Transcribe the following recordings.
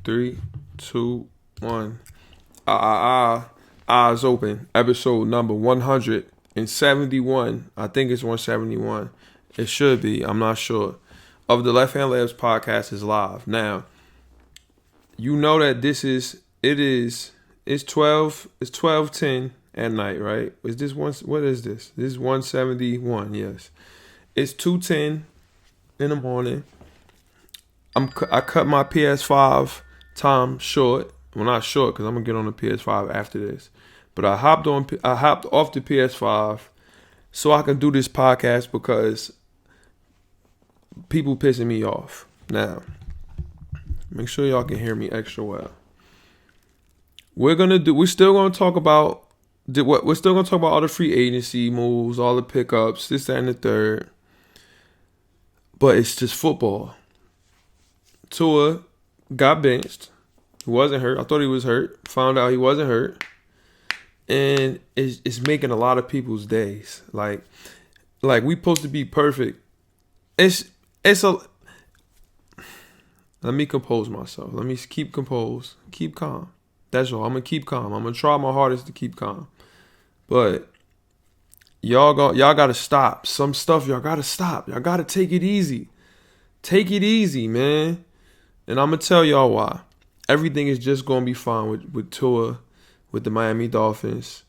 3, 2, 1. Eyes open. Episode number 171. I think it's 171. It should be. I'm not sure. Of the Left Hand Labs podcast is live. Now, you know that it's 12:10 at night, right? Is this one? What is this? This is 171. Yes, it's 2:10 in the morning. I cut my PS5 time short. Well, not short because I'm gonna get on the PS5 after this. But I hopped off the PS5 so I can do this podcast because people pissing me off. Now, make sure y'all can hear me extra well. We're still gonna talk about all the free agency moves, all the pickups, this, that, and the third. But it's just football. Tua got benched. He wasn't hurt. I thought he was hurt. Found out he wasn't hurt. And it's making a lot of people's days. Like we supposed to be perfect. Let me compose myself. Let me keep composed. Keep calm. That's all. I'm going to keep calm. I'm going to try my hardest to keep calm. But y'all got to stop. Some stuff y'all got to stop. Y'all got to take it easy. Take it easy, man. And I'm going to tell y'all why. Everything is just going to be fine with Tua, with the Miami Dolphins,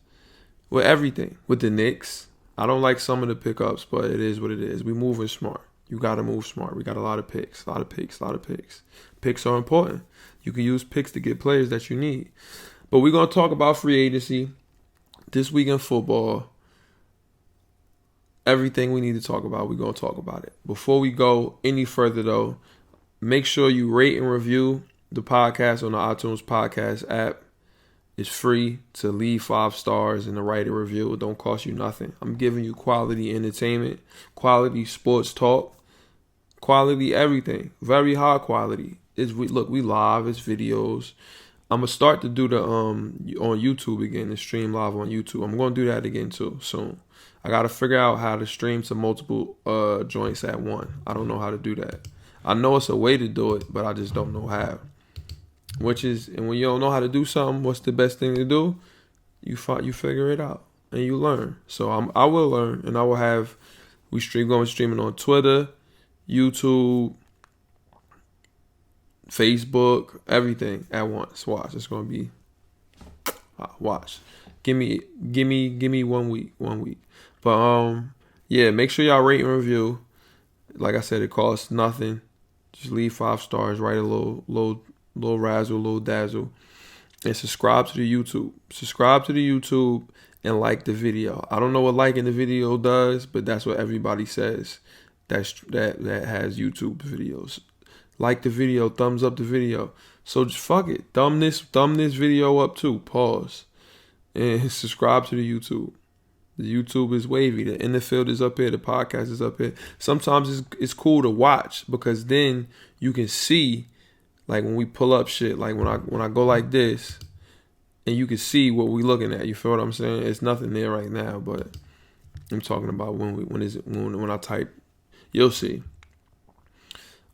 with everything. With the Knicks. I don't like some of the pickups, but it is what it is. We moving smart. You got to move smart. We got a lot of picks. Picks are important. You can use picks to get players that you need. But we're going to talk about free agency, this week in football. Everything we need to talk about, we're going to talk about it. Before we go any further, though, make sure you rate and review the podcast on the iTunes podcast app. It's free to leave 5 stars and to write a review. It don't cost you nothing. I'm giving you quality entertainment, quality sports talk, quality everything. Very high quality. We live. It's videos. I'm gonna start to do the on YouTube again, the stream live on YouTube. I'm gonna do that again too soon. I gotta figure out how to stream to multiple joints at one. I don't know how to do that. I know it's a way to do it, but I just don't know how. And when you don't know how to do something, what's the best thing to do? You figure it out and you learn. So I will learn, and I will have streaming on Twitter, YouTube, Facebook, everything at once. Watch, it's gonna be watch. Give me 1 week. But yeah, make sure y'all rate and review. Like I said, it costs nothing. Just leave 5 stars, write a little razzle, little dazzle, and subscribe to the YouTube. Subscribe to the YouTube and like the video. I don't know what liking the video does, but that's what everybody says. That has YouTube videos. Like the video, thumbs up the video. So just fuck it. Thumb this video up too. Pause. And subscribe to the YouTube. The YouTube is wavy. The In the Field is up here. The podcast is up here. Sometimes it's cool to watch because then you can see, like when we pull up shit, like when I go like this, and you can see what we looking at. You feel what I'm saying? It's nothing there right now, but I'm talking about when I type. You'll see.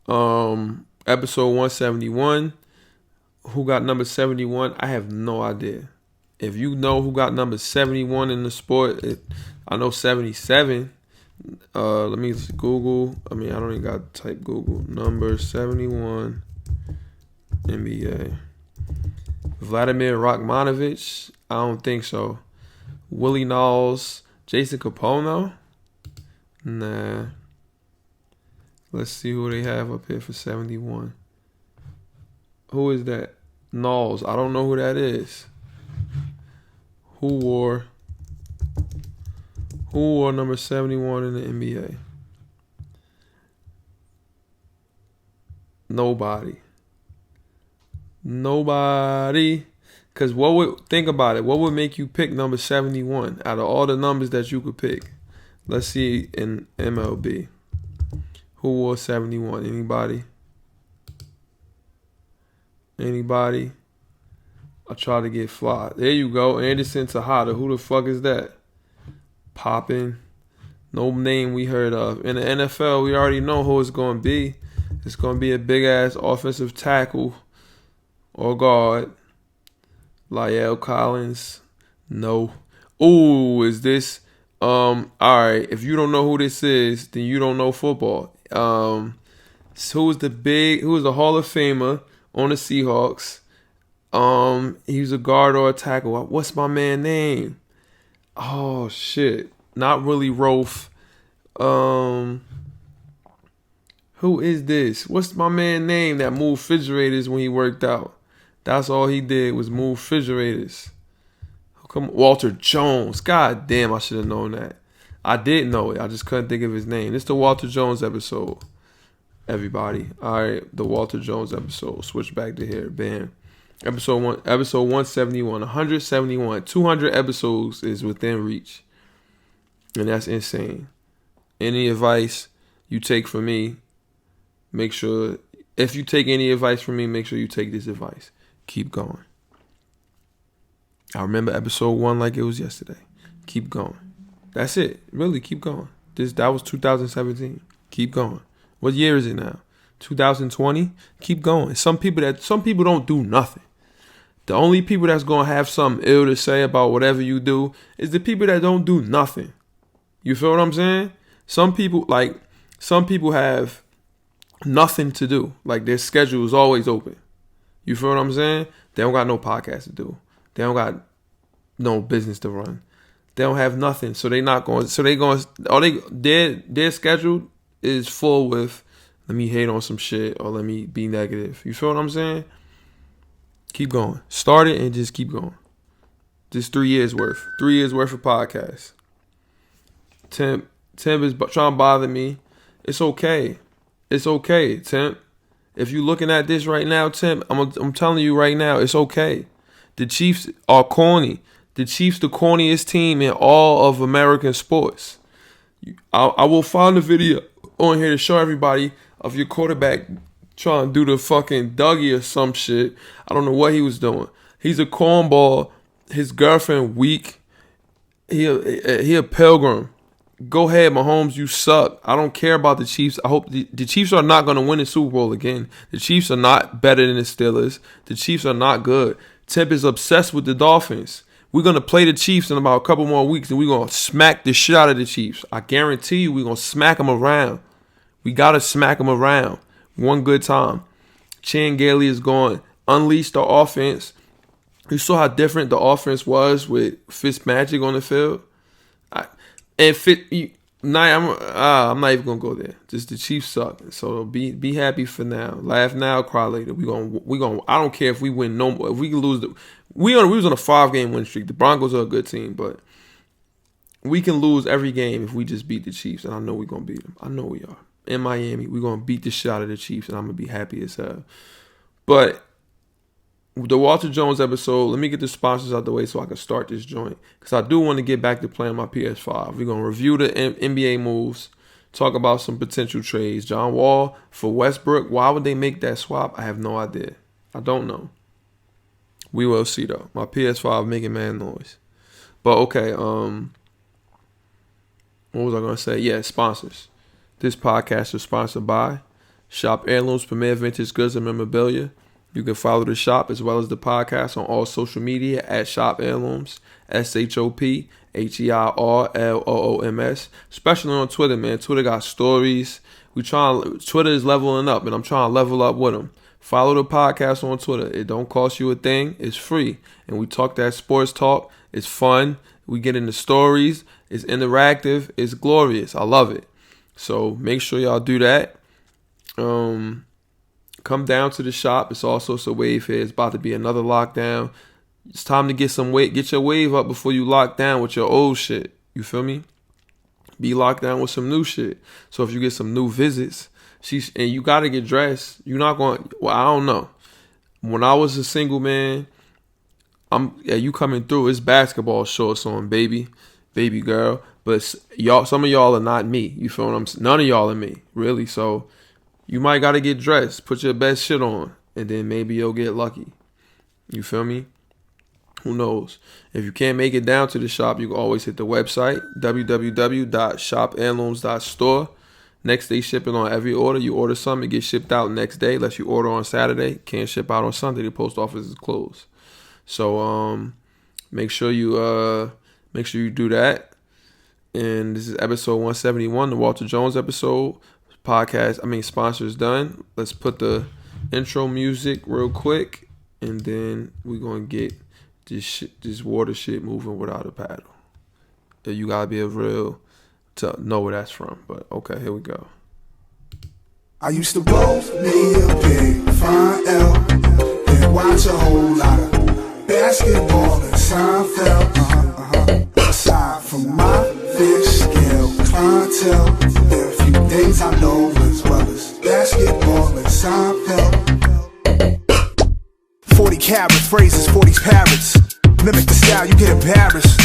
Episode 171. Who got number 71? I have no idea. If you know who got number 71 in the sport, I know 77. Let me Google. I don't even got to type Google. Number 71 NBA. Vladimir Rachmanovich? I don't think so. Willie Knowles? Jason Capono? Nah. Let's see who they have up here for 71. Who is that? Knowles. I don't know who that is. Who wore number 71 in the NBA? Nobody. Because think about it. What would make you pick number 71 out of all the numbers that you could pick? Let's see in MLB. Who wore 71? Anybody? I try to get fly. There you go. Anderson Tejada. Who the fuck is that? Poppin'. No name we heard of. In the NFL, we already know who it's going to be. It's going to be a big-ass offensive tackle or guard. Lyle Collins. No. Ooh, is this alright. If you don't know who this is, then you don't know football. So who was the Hall of Famer on the Seahawks? He was a guard or a tackle. What's my man's name? Oh shit. Not really Rolf. Who is this? What's my man's name that moved refrigerators when he worked out? That's all he did was move refrigerators. Come Walter Jones. God damn, I should have known that. I did know it. I just couldn't think of his name. It's the Walter Jones episode. Everybody. Alright, the Walter Jones episode. Switch back to here. Bam. Episode 171. 171. 200 episodes is within reach. And that's insane. Any advice you take from me, make sure, if you take any advice from me, make sure you take this advice. Keep going. I remember episode 1 like it was yesterday. Keep going. That's it. Really, keep going. That was 2017. Keep going. What year is it now? 2020? Keep going. Some people don't do nothing. The only people that's gonna have something ill to say about whatever you do is the people that don't do nothing. You feel what I'm saying? Some people have nothing to do. Like their schedule is always open. You feel what I'm saying? They don't got no podcast to do. They don't got no business to run. They don't have nothing. So their schedule is full with, let me hate on some shit or let me be negative. You feel what I'm saying? Keep going. Start it and just keep going. Just 3 years worth. 3 years worth of podcasts. Temp is trying to bother me. It's okay. It's okay, Temp. If you're looking at this right now, Temp, I'm telling you right now, it's okay. The Chiefs are corny. The Chiefs, the corniest team in all of American sports. I will find a video on here to show everybody of your quarterback trying to do the fucking Dougie or some shit. I don't know what he was doing. He's a cornball. His girlfriend weak. He a pilgrim. Go ahead, Mahomes. You suck. I don't care about the Chiefs. I hope the Chiefs are not going to win the Super Bowl again. The Chiefs are not better than the Steelers. The Chiefs are not good. Temp is obsessed with the Dolphins. We're going to play the Chiefs in about a couple more weeks, and we're going to smack the shit out of the Chiefs. I guarantee you we're going to smack them around. We got to smack them around. One good time. Chan Gailey is going to unleash the offense. You saw how different the offense was with Fitzmagic on the field. I'm not even gonna go there. Just the Chiefs suck. So be happy for now. Laugh now, cry later. We gonna. I don't care if we win no more. If we can lose we was on a 5-game win streak. The Broncos are a good team, but we can lose every game if we just beat the Chiefs. And I know we're gonna beat them. I know we are. In Miami, we're gonna beat the shit out of the Chiefs, and I'm gonna be happy as hell. But the Walter Jones episode, let me get the sponsors out the way so I can start this joint. Because I do want to get back to playing my PS5. We're going to review the NBA moves, talk about some potential trades. John Wall for Westbrook, why would they make that swap? I have no idea. I don't know. We will see, though. My PS5 making mad noise. But, okay, what was I going to say? Yeah, sponsors. This podcast is sponsored by Shop Heirlooms, Premier Vintage Goods and Memorabilia. You can follow the shop as well as the podcast on all social media at Shop Heirlooms, ShopHeirlooms, especially on Twitter, man. Twitter got stories. Twitter is leveling up, and I'm trying to level up with them. Follow the podcast on Twitter. It don't cost you a thing. It's free. And we talk that sports talk. It's fun. We get into stories. It's interactive. It's glorious. I love it. So make sure y'all do that. Come down to the shop. It's also so wave here. It's about to be another lockdown. It's time to get your wave up before you lock down with your old shit. You feel me? Be locked down with some new shit. So if you get some new visits, and you gotta get dressed, you're not going. Well, I don't know. When I was a single man, you coming through. It's basketball shorts on, baby girl. But some of y'all are not me. You feel what I'm saying? None of y'all are me, really. So you might got to get dressed, put your best shit on, and then maybe you'll get lucky. You feel me? Who knows? If you can't make it down to the shop, you can always hit the website, www.shopheirlooms.store. Next day shipping on every order. You order something, it gets shipped out next day. Unless you order on Saturday, can't ship out on Sunday. The post office is closed. So make sure you do that. And this is episode 171, the Walter Jones episode. Sponsors done. Let's put the intro music real quick, and then we're gonna get this water shit moving without a paddle. You gotta be real to know where that's from. But okay, here we go. I used to roll me a big fine L, then watch a whole lot of basketball and Seinfeld. Aside from my fish scale clientele, there are a few things I know as well as basketball and Seinfeld. 40 carats, phrases, 40's parrots. Mimic the style, you get embarrassed.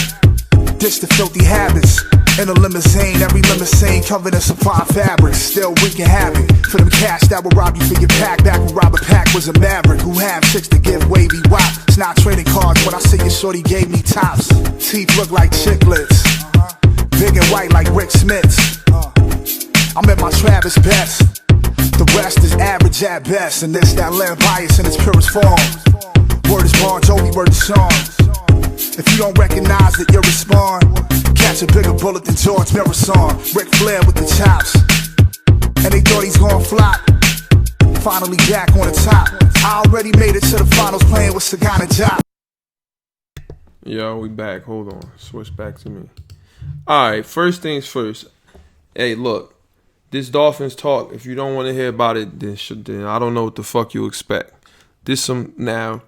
Ditch the filthy habits. In a limousine, every limousine covered in supply fabrics. Still wreaking havoc for them cash that will rob you for your pack. Back when Robert Pack was a maverick who had chicks to give wavy wop. It's not trading cards when I see your shorty gave me tops. Teeth look like chiclets, big and white like Rick Smith's. I'm at my Travis best. The rest is average at best, and this that land bias in its purest form. Word is Bon Jovi, word is Sean. If you don't recognize it, you'll respond. Catch a bigger bullet than George Marathon. Ric Flair with the chops, and they thought he's gonna flop. Finally back on the top. I already made it to the finals playing with Sagana Job. Yo, we back. Hold on. Switch back to me. Alright, first things first. Hey, look. This Dolphins talk, if you don't want to hear about it, then I don't know what the fuck you expect. Now,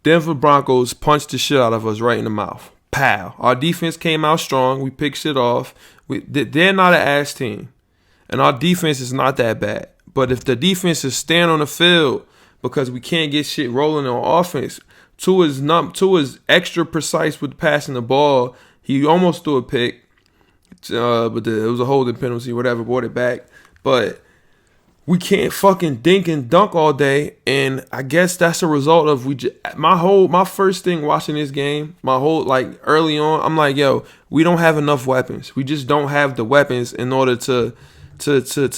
Denver Broncos punched the shit out of us right in the mouth. Pow. Our defense came out strong. We picked shit off. They're not an ass team. And our defense is not that bad. But if the defense is staying on the field because we can't get shit rolling on offense, Tua's extra precise with passing the ball. He almost threw a pick. But it was a holding penalty, whatever, brought it back. But we can't fucking dink and dunk all day, and I guess that's a result of my first thing watching this game, early on, I'm like, yo, we don't have enough weapons. We just don't have the weapons in order to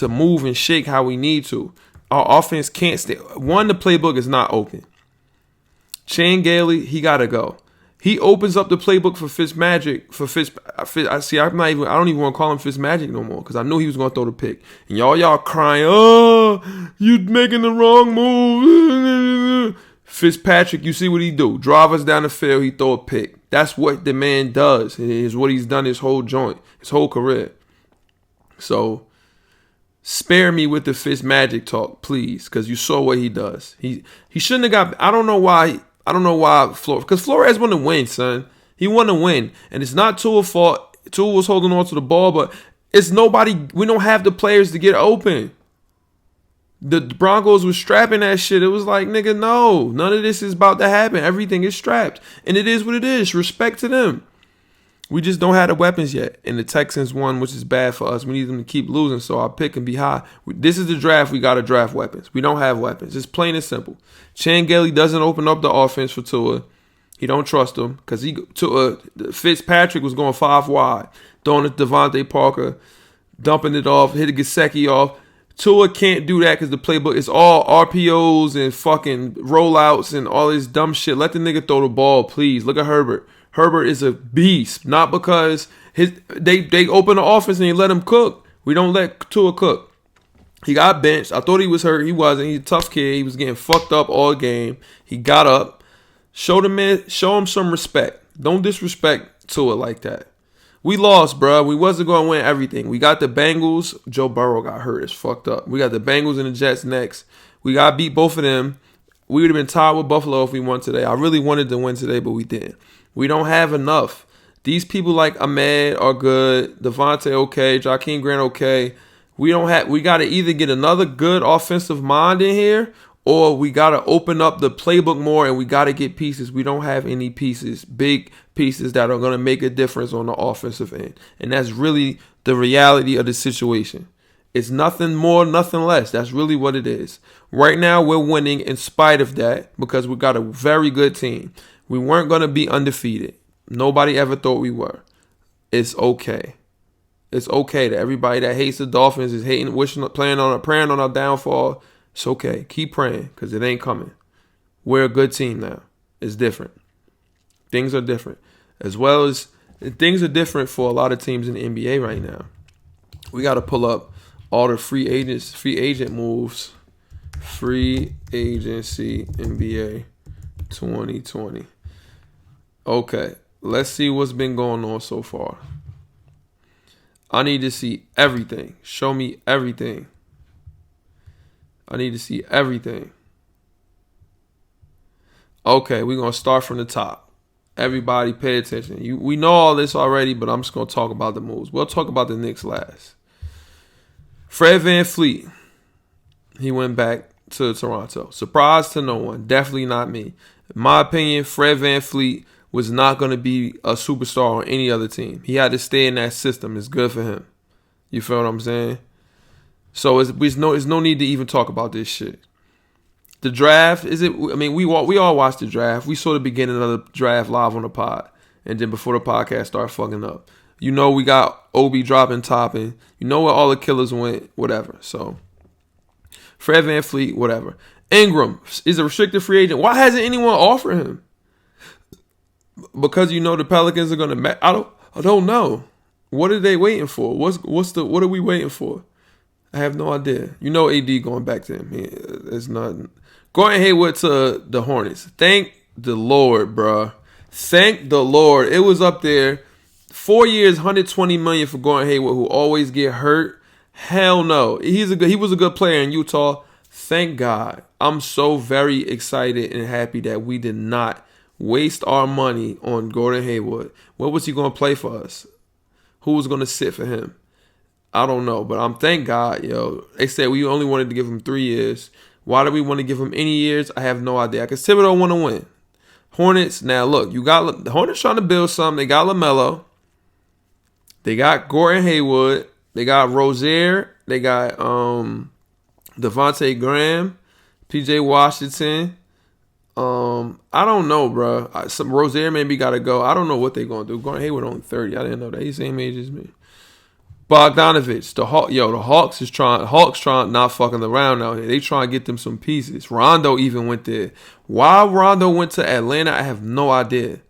move and shake how we need to. Our offense can't stay. One, the playbook is not open. Chan Gailey, he gotta go. He opens up the playbook for Fitzmagic. I don't even want to call him Fitzmagic no more because I knew he was going to throw the pick. And y'all crying, oh, you making the wrong move. Fitzpatrick, you see what he do. Drive us down the field, he throw a pick. That's what the man does. It's what he's done his whole career. So spare me with the Fitzmagic talk, please, because you saw what he does. He shouldn't have got, I don't know why because Flores want to win, son. He want to win. And it's not Tua's fault. Tua was holding on to the ball, but it's nobody. We don't have the players to get open. The Broncos was strapping that shit. It was like, nigga, no. None of this is about to happen. Everything is strapped. And it is what it is. Respect to them. We just don't have the weapons yet. And the Texans won, which is bad for us. We need them to keep losing so our pick can be high. This is the draft. We got to draft weapons. We don't have weapons. It's plain and simple. Chan Gailey doesn't open up the offense for Tua. He don't trust him because Fitzpatrick was going 5 wide, throwing it to Devontae Parker, dumping it off, hitting Gesicki off. Tua can't do that because the playbook is all RPOs and fucking rollouts and all this dumb shit. Let the nigga throw the ball, please. Look at Herbert. Herbert is a beast, not because they open the offense and they let him cook. We don't let Tua cook. He got benched. I thought he was hurt. He wasn't. He's a tough kid. He was getting fucked up all game. He got up. Show him some respect. Don't disrespect Tua like that. We lost, bro. We wasn't going to win everything. We got the Bengals. Joe Burrow got hurt. It's fucked up. We got the Bengals and the Jets next. We got to beat both of them. We would have been tied with Buffalo if we won today. I really wanted to win today, but we didn't. We don't have enough. These people like Ahmed are good. Devontae okay. Jakeem Grant okay. We got to either get another good offensive mind in here, or we got to open up the playbook more and we got to get pieces. We don't have any pieces, big pieces that are going to make a difference on the offensive end. And that's really the reality of the situation. It's nothing more, nothing less. That's really what it is. Right now, we're winning in spite of that because we got a very good team. We weren't going to be undefeated. Nobody ever thought we were. It's okay. It's okay that everybody that hates the Dolphins is hating, praying on our downfall. It's okay. Keep praying because it ain't coming. We're a good team now. It's different. Things are different. As well as things are different for a lot of teams in the NBA right now. We got to pull up all the free agent moves. Free agency NBA 2020. Okay, let's see what's been going on so far. I need to see everything. Show me everything. I need to see everything. Okay, we're going to start from the top. Everybody pay attention. We know all this already, but I'm just going to talk about the moves. We'll talk about the Knicks last. Fred VanVleet. He went back to Toronto. Surprise to no one. Definitely not me. In my opinion, Fred VanVleet was not going to be a superstar on any other team. He had to stay in that system. It's good for him. You feel what I'm saying? So there's no need to even talk about this shit. The draft, we all watched the draft. We saw the beginning of the draft live on the pod. And then before the podcast started fucking up. You know we got Obi dropping topping. You know where all the killers went, whatever. So, Fred VanVleet, whatever. Ingram is a restricted free agent. Why hasn't anyone offered him? Because you know the Pelicans are going to... I don't know. What are they waiting for? What are we waiting for? I have no idea. You know AD going back to him. It's nothing. Gordon Hayward to the Hornets. Thank the Lord, bruh. Thank the Lord. It was up there. 4 years, $120 million for Gordon Hayward, who always get hurt. Hell no. He was a good player in Utah. Thank God. I'm so very excited and happy that we did not waste our money on Gordon Hayward. What was he going to play for us? Who was going to sit for him? I don't know, but I'm thank God, yo. They said we only wanted to give him 3 years. Why do we want to give him any years? I have no idea. Because Thibodeau want to win. Hornets, now look, the Hornets trying to build something. They got LaMelo. They got Gordon Hayward. They got Rozier. They got Devontae Graham, PJ Washington. I don't know, bro. Some Rozier maybe got to go. I don't know what they're going to do. Gordon Hayward only 30. I didn't know that. He's the same age as me. Bogdanovich, the Hawks trying not fucking around out here. They trying to get them some pieces. Rondo even went there. Why Rondo went to Atlanta, I have no idea.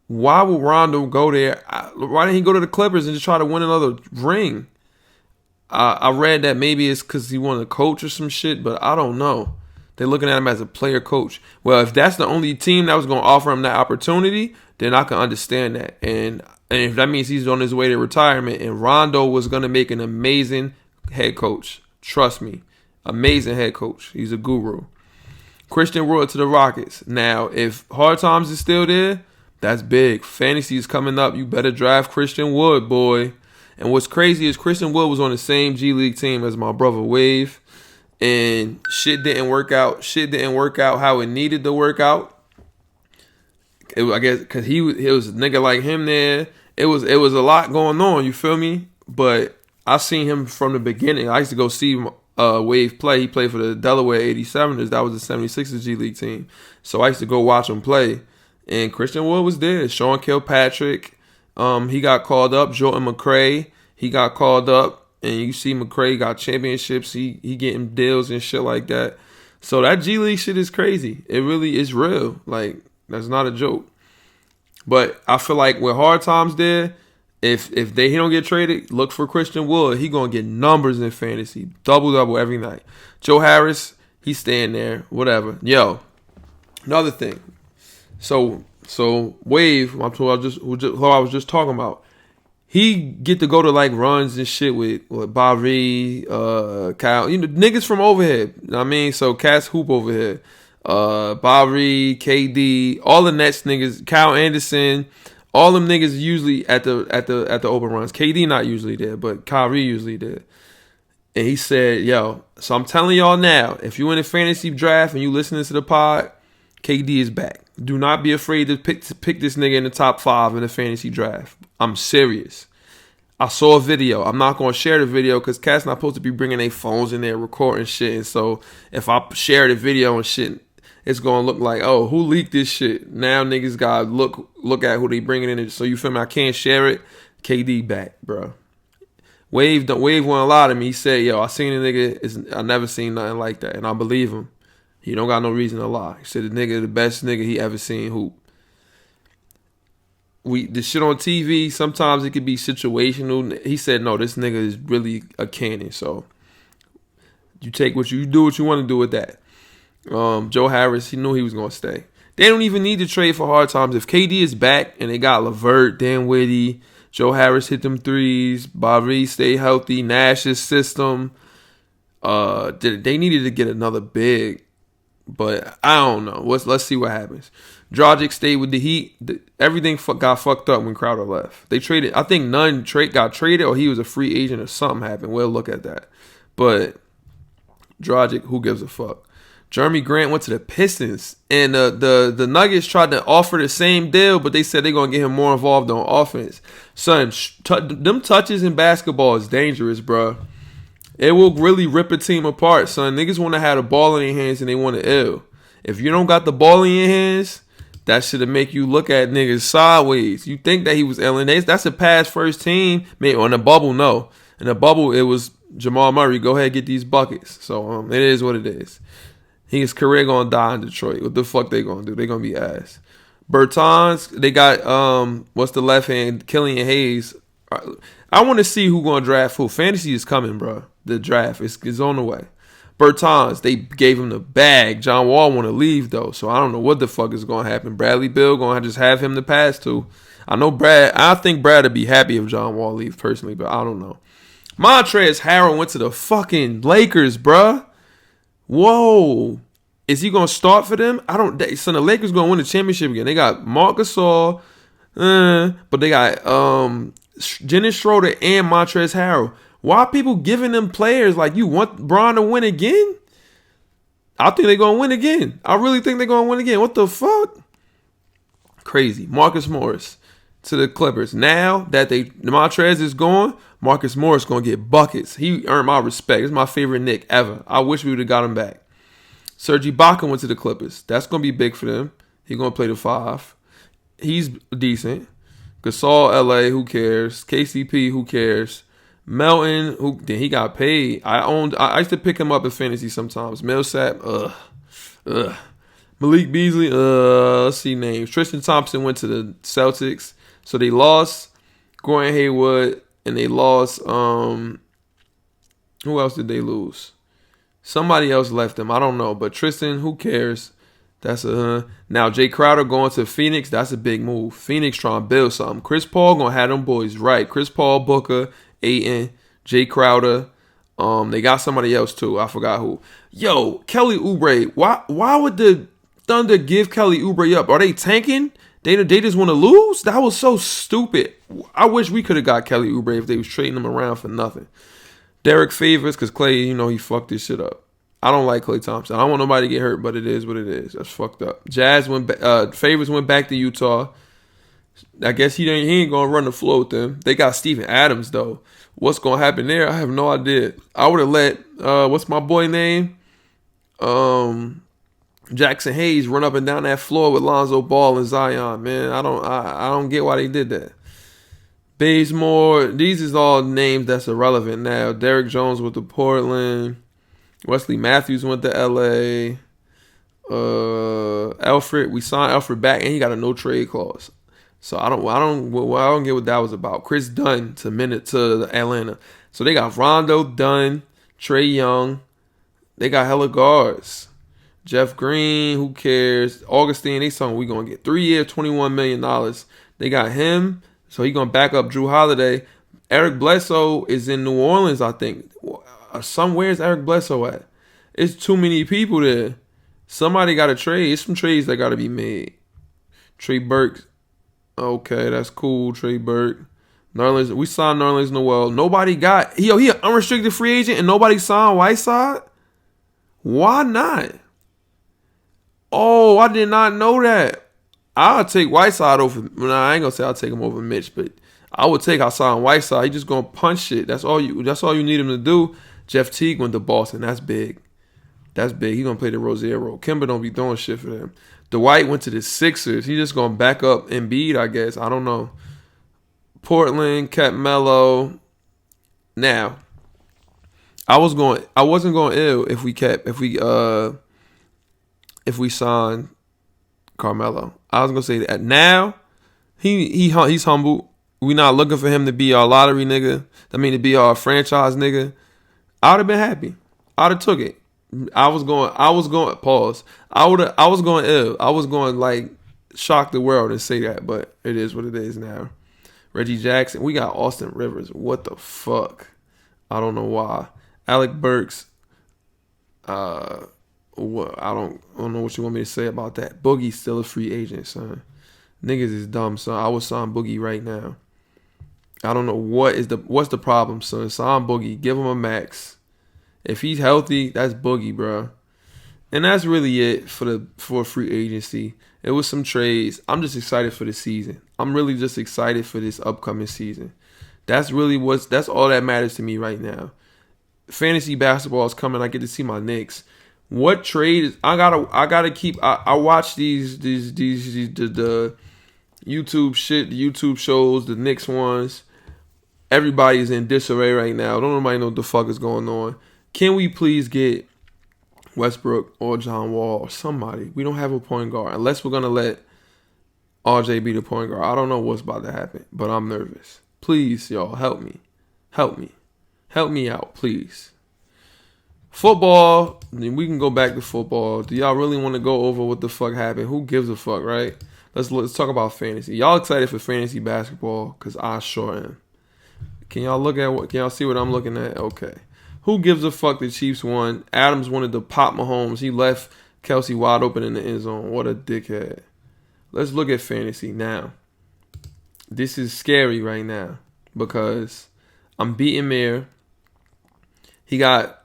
Why would Rondo go there? Why didn't he go to the Clippers and just try to win another ring? I read that maybe it's because he wanted to coach or some shit, but I don't know. They're looking at him as a player coach. Well, if that's the only team that was going to offer him that opportunity, then I can understand that. And if that means he's on his way to retirement, and Rondo was going to make an amazing head coach. Trust me. Amazing head coach. He's a guru. Christian Wood to the Rockets. Now, if Hard Times is still there, that's big. Fantasy is coming up. You better draft Christian Wood, boy. And what's crazy is Christian Wood was on the same G League team as my brother Wave. And shit didn't work out. Shit didn't work out how it needed to work out. I guess because he was a nigga like him there. It was a lot going on. You feel me? But I seen him from the beginning. I used to go see Wave play. He played for the Delaware 87ers. That was the 76ers G League team. So I used to go watch him play. And Christian Wood was there. Sean Kilpatrick. He got called up. Jordan McRae. He got called up. And you see McRae got championships. He getting deals and shit like that. So that G League shit is crazy. It really is real. Like, that's not a joke. But I feel like with Hard Times there, if he don't get traded, look for Christian Wood. He going to get numbers in fantasy. Double every night. Joe Harris, he's staying there. Whatever. Yo, another thing. So Wave, who I was just talking about, he get to go to like runs and shit with Bari, Kyle, niggas from over here. You know what I mean? So cats hoop over here. Bari, KD, all the Nets niggas, Kyle Anderson, all them niggas usually at the open runs. KD not usually there, but Kyrie usually there. And he said, yo, so I'm telling y'all now, if you in a fantasy draft and you listening to the pod, KD is back. Do not be afraid to pick this nigga in the top 5 in the fantasy draft. I'm serious. I saw a video. I'm not going to share the video because cats not supposed to be bringing their phones in there recording shit. And so if I share the video and shit, it's going to look like, oh, who leaked this shit? Now niggas got to look at who they bringing in. So you feel me? I can't share it. KD back, bro. Wave won't lie to me. He said, "Yo, I seen a nigga. I never seen nothing like that," and I believe him. He don't got no reason to lie. He said the nigga the best nigga he ever seen hoop. The shit on TV, sometimes it could be situational. He said, no, this nigga is really a cannon. So you do what you want to do with that. Joe Harris, he knew he was gonna stay. They don't even need to trade for hard times. If KD is back and they got LeVert, Dinwiddie, Joe Harris hit them threes, Bobby stay healthy, Nash's system. They needed to get another big, but I don't know. Let's see what happens. Dragic stayed with the Heat. Everything got fucked up when Crowder left. They traded. I think Nunn got traded, or he was a free agent, or something happened. We'll look at that. But Dragic, who gives a fuck? Jeremy Grant went to the Pistons, and the Nuggets tried to offer the same deal, but they said they're gonna get him more involved on offense. Son, them touches in basketball is dangerous, bro. It will really rip a team apart, son. Niggas want to have the ball in their hands and they want to ill. If you don't got the ball in your hands, that should make you look at niggas sideways. You think that he was illing. That's a pass first team. Maybe on the bubble, no. In the bubble, it was Jamal Murray. Go ahead, get these buckets. So it is what it is. His career gonna die in Detroit. What the fuck they gonna do? They gonna be ass. Bertans, they got what's the left hand? Killian Hayes. I want to see who gonna draft who. Fantasy is coming, bro. The draft is on the way. Bertans, they gave him the bag. John Wall want to leave though, so I don't know what the fuck is gonna happen. Bradley Beal gonna just have him to pass to. I think Brad would be happy if John Wall leaves personally, but I don't know. Montrezl Harrell went to the fucking Lakers, bruh. Whoa. Is he going to start for them? So the Lakers going to win the championship again. They got Marc Gasol, but they got Dennis Schroeder and Montrezl Harrell. Why are people giving them players like you want Bron to win again? I think they're going to win again. I really think they're going to win again. What the fuck? Crazy. Marcus Morris to the Clippers. Now that Montrez is gone, Marcus Morris going to get buckets. He earned my respect. It's my favorite Knick ever. I wish we would have got him back. Serge Ibaka went to the Clippers. That's going to be big for them. He's going to play the 5. He's decent. Gasol, LA, who cares? KCP, who cares? Melton, then he got paid. I used to pick him up in fantasy sometimes. Millsap, Malik Beasley, let's see names. Tristan Thompson went to the Celtics. So they lost Gordon Hayward, and they lost, who else did they lose? Somebody else left them. I don't know. But Tristan, who cares? That's now Jay Crowder going to Phoenix. That's a big move. Phoenix trying to build something. Chris Paul going to have them boys right. Chris Paul, Booker, Ayton, Jay Crowder. They got somebody else too. I forgot who. Yo, Kelly Oubre. Why would the Thunder give Kelly Oubre up? Are they tanking? They just want to lose? That was so stupid. I wish we could have got Kelly Oubre if they was trading him around for nothing. Derek Favors, because Clay, he fucked this shit up. I don't like Klay Thompson. I don't want nobody to get hurt, but it is what it is. That's fucked up. Favors went back to Utah. I guess he ain't gonna run the floor with them. They got Steven Adams though. What's gonna happen there? I have no idea. I would have let what's my boy name? Jackson Hayes run up and down that floor with Lonzo Ball and Zion. Man, I don't get why they did that. Bazemore, these is all names that's irrelevant now. Derrick Jones went to Portland. Wesley Matthews went to LA. Alfred, we signed Alfred back and he got a no trade clause. So I don't get what that was about. Chris Dunn to Atlanta. So they got Rondo, Dunn, Trae Young. They got hella guards. Jeff Green, who cares? Augustine, they saying we gonna get 3 years, $21 million. They got him, so he gonna back up Drew Holiday. Eric Bledsoe is in New Orleans, I think. Where's Eric Bledsoe at? It's too many people there. Somebody got to trade. It's some trades that got to be made. Trey Burke. Okay, that's cool. Trey Burke. Nerlens. We signed Nerlens Noel. Nobody got. He an unrestricted free agent and nobody signed Whiteside? Why not? Oh, I did not know that. I'll take Whiteside over. I ain't gonna say I'll take him over Mitch, but I would take Hassan Whiteside. He just gonna punch shit. That's all you need him to do. Jeff Teague went to Boston. That's big. That's big. He gonna play the Rozier role. Kimber don't be doing shit for them. Dwight went to the Sixers. He just gonna back up Embiid, I guess. I don't know. Portland kept Melo. Now, I wasn't going ill if we signed Carmelo. I was gonna say that now he's humble. We not looking for him to be our lottery nigga. I mean, to be our franchise nigga. I would have been happy. I'd have took it. I was going pause. I was going ill. I was going like shock the world and say that, but it is what it is now. Reggie Jackson. We got Austin Rivers. What the fuck? I don't know why. Alec Burks. What? I don't know what you want me to say about that. Boogie's still a free agent, son. Niggas is dumb, son. I would sign Boogie right now. I don't know what's the problem, son. Sign Boogie. Give him a max. If he's healthy, that's Boogie, bro. And that's really it for free agency. It was some trades. I'm just excited for the season. I'm really just excited for this upcoming season. That's all that matters to me right now. Fantasy basketball is coming. I get to see my Knicks. What trade? I gotta keep. I watch the YouTube shit, the YouTube shows, the Knicks ones. Everybody's in disarray right now. Don't nobody know what the fuck is going on. Can we please get Westbrook or John Wall or somebody? We don't have a point guard unless we're gonna let RJ be the point guard. I don't know what's about to happen, but I'm nervous. Please, y'all, help me out, please. Football, we can go back to football. Do y'all really want to go over what the fuck happened? Who gives a fuck, right? Let's talk about fantasy. Y'all excited for fantasy basketball? Because I sure am. Can y'all see what I'm looking at? Okay. Who gives a fuck the Chiefs won? Adams wanted to pop Mahomes. He left Kelsey wide open in the end zone. What a dickhead. Let's look at fantasy now. This is scary right now because I'm beating Mir. He got,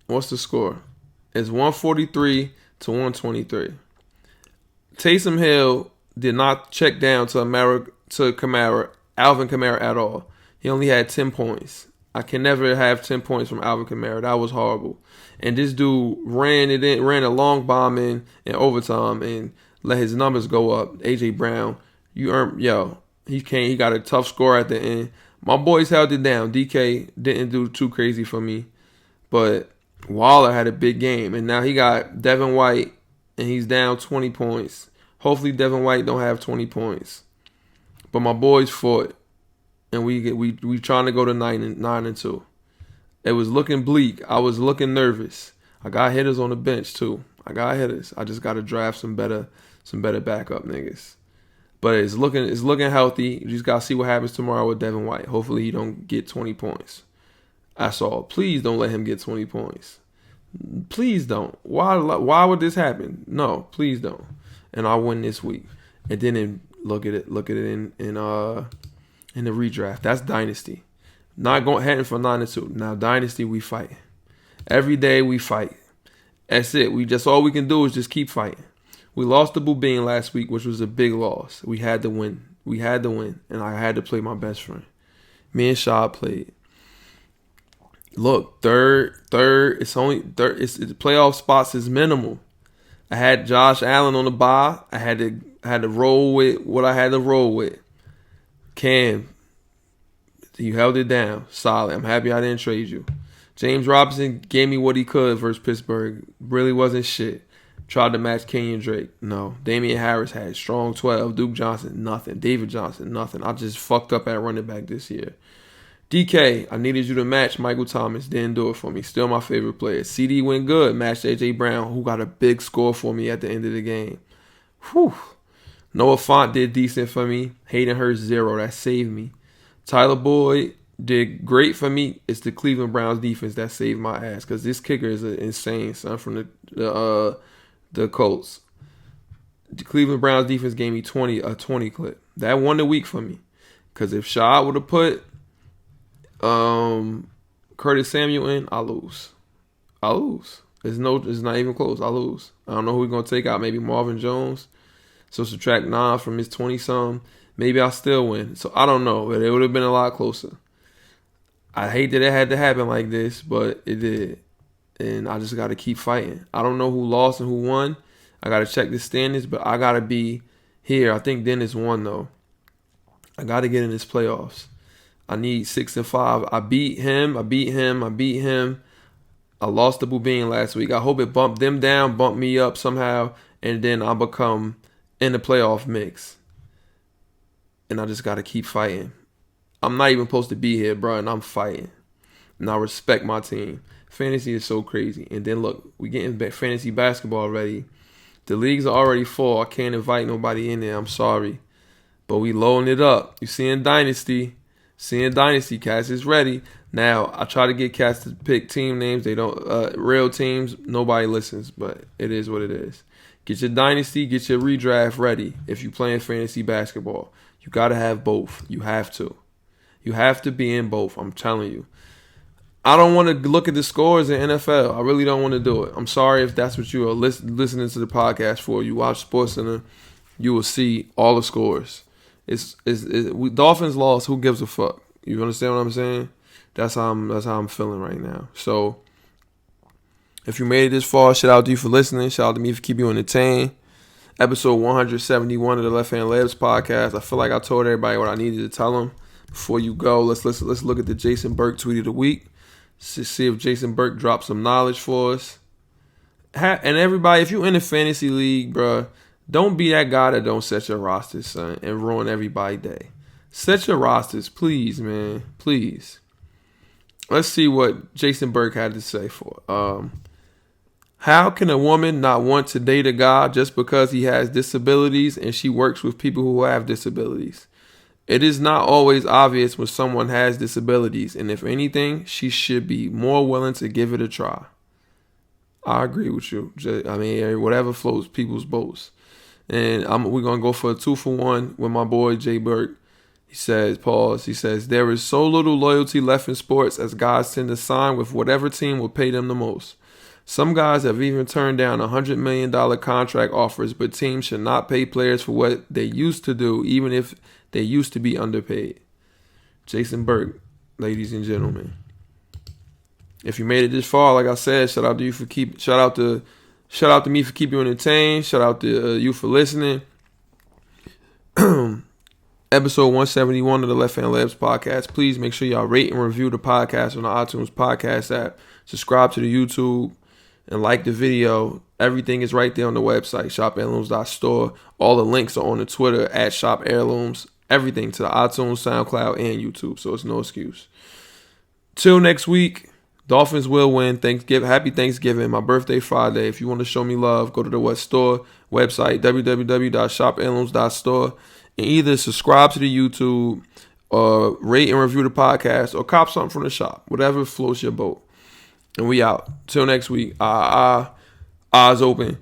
what's the score? It's 143 to 123. Taysom Hill did not check down to Alvin Kamara at all. He only had 10 points. I can never have 10 points from Alvin Kamara. That was horrible. And this dude ran a long bomb in overtime and let his numbers go up. AJ Brown, he got a tough score at the end. My boys held it down. DK didn't do too crazy for me. But Waller had a big game. And now he got Devin White and he's down 20 points. Hopefully Devin White don't have 20 points. But my boys fought. And we trying to go to 9-2. It was looking bleak. I was looking nervous. I got hitters on the bench too. I just got to draft some better backup niggas. But it's looking healthy. You just got to see what happens tomorrow with Devin White. Hopefully he don't get 20 points. That's all. Please don't let him get 20 points. Please don't. Why would this happen? No, please don't. And I'll win this week. And then look at it in the redraft. That's dynasty. Not heading for 9-2. Now dynasty we fight. Every day we fight. That's it. All we can do is just keep fighting. We lost to Boubin last week, which was a big loss. We had to win. And I had to play my best friend. Me and Shaw played. Look, third. It's only third. It's playoff spots is minimal. I had Josh Allen on the bye. I had to roll with what I had to roll with. Cam, you held it down. Solid. I'm happy I didn't trade you. James Robinson gave me what he could versus Pittsburgh. Really wasn't shit. Tried to match Kenyon Drake. No. Damian Harris had strong 12. Duke Johnson, nothing. David Johnson, nothing. I just fucked up at running back this year. DK, I needed you to match Michael Thomas. Didn't do it for me. Still my favorite player. CD went good. Matched AJ Brown, who got a big score for me at the end of the game. Whew. Noah Font did decent for me. Hayden Hurst 0. That saved me. Tyler Boyd did great for me. It's the Cleveland Browns defense that saved my ass because this kicker is insane, son, from the Colts. The Cleveland Browns defense gave me a 20 clip. That won the week for me because if Shaw would have put Curtis Samuel in, I lose. It's not even close. I lose. I don't know who we're gonna take out. Maybe Marvin Jones. So subtract 9 from his 20-some. Maybe I'll still win. So I don't know, but it would have been a lot closer. I hate that it had to happen like this, but it did. And I just got to keep fighting. I don't know who lost and who won. I got to check the standings, but I got to be here. I think Dennis won, though. I got to get in this playoffs. I need 6 and 5. I beat him. I lost to Bubine last week. I hope it bumped them down, bumped me up somehow, and then I'll become in the playoff mix. And I just got to keep fighting. I'm not even supposed to be here, bro, and I'm fighting. And I respect my team. Fantasy is so crazy. And then look, we getting fantasy basketball ready. The leagues are already full. I can't invite nobody in there. I'm sorry. But we loading it up. You seeing Dynasty. Cats is ready. Now, I try to get cats to pick team names. They don't, real teams, nobody listens, but it is what it is. Get your Dynasty, get your redraft ready if you're playing fantasy basketball. You got to have both. You have to. You have to be in both. I'm telling you. I don't want to look at the scores in NFL. I really don't want to do it. I'm sorry if that's what you are listening to the podcast for. You watch SportsCenter, you will see all the scores. Dolphins lost. Who gives a fuck? You understand what I'm saying? That's how I'm feeling right now. So, if you made it this far, shout out to you for listening. Shout out to me for keeping you entertained. Episode 171 of the Left Hand Labs podcast. I feel like I told everybody what I needed to tell them. Before you go, let's look at the Jason Burke tweet of the week. See if Jason Burke dropped some knowledge for us. And everybody, if you're in a fantasy league, bro, don't be that guy that don't set your rosters, son, and ruin everybody's day. Set your rosters, please, man. Please. Let's see what Jason Burke had to say for. How can a woman not want to date a guy just because he has disabilities and she works with people who have disabilities? It is not always obvious when someone has disabilities, and if anything, she should be more willing to give it a try. I agree with you. I mean, whatever floats people's boats. And we're going to go for a 2-for-1 with my boy Jay Burke. He says, pause, he says, there is so little loyalty left in sports as guys tend to sign with whatever team will pay them the most. Some guys have even turned down $100 million contract offers, but teams should not pay players for what they used to do, even if they used to be underpaid. Jason Burke, ladies and gentlemen. If you made it this far, like I said, shout out to me for keeping you entertained. Shout out to you for listening. Episode 171 of the Left Hand Labs podcast. Please make sure y'all rate and review the podcast on the iTunes podcast app. Subscribe to the YouTube and like the video. Everything is right there on the website, shopheirlooms.store. All the links are on the Twitter at shopheirlooms. Everything to the iTunes, SoundCloud, and YouTube, so it's no excuse. Till next week, Dolphins will win. Happy Thanksgiving. My birthday Friday. If you want to show me love, go to the store website, www.shopheirlooms.store, and either subscribe to the YouTube, or rate and review the podcast, or cop something from the shop. Whatever floats your boat. And we out. Till next week. Eyes open.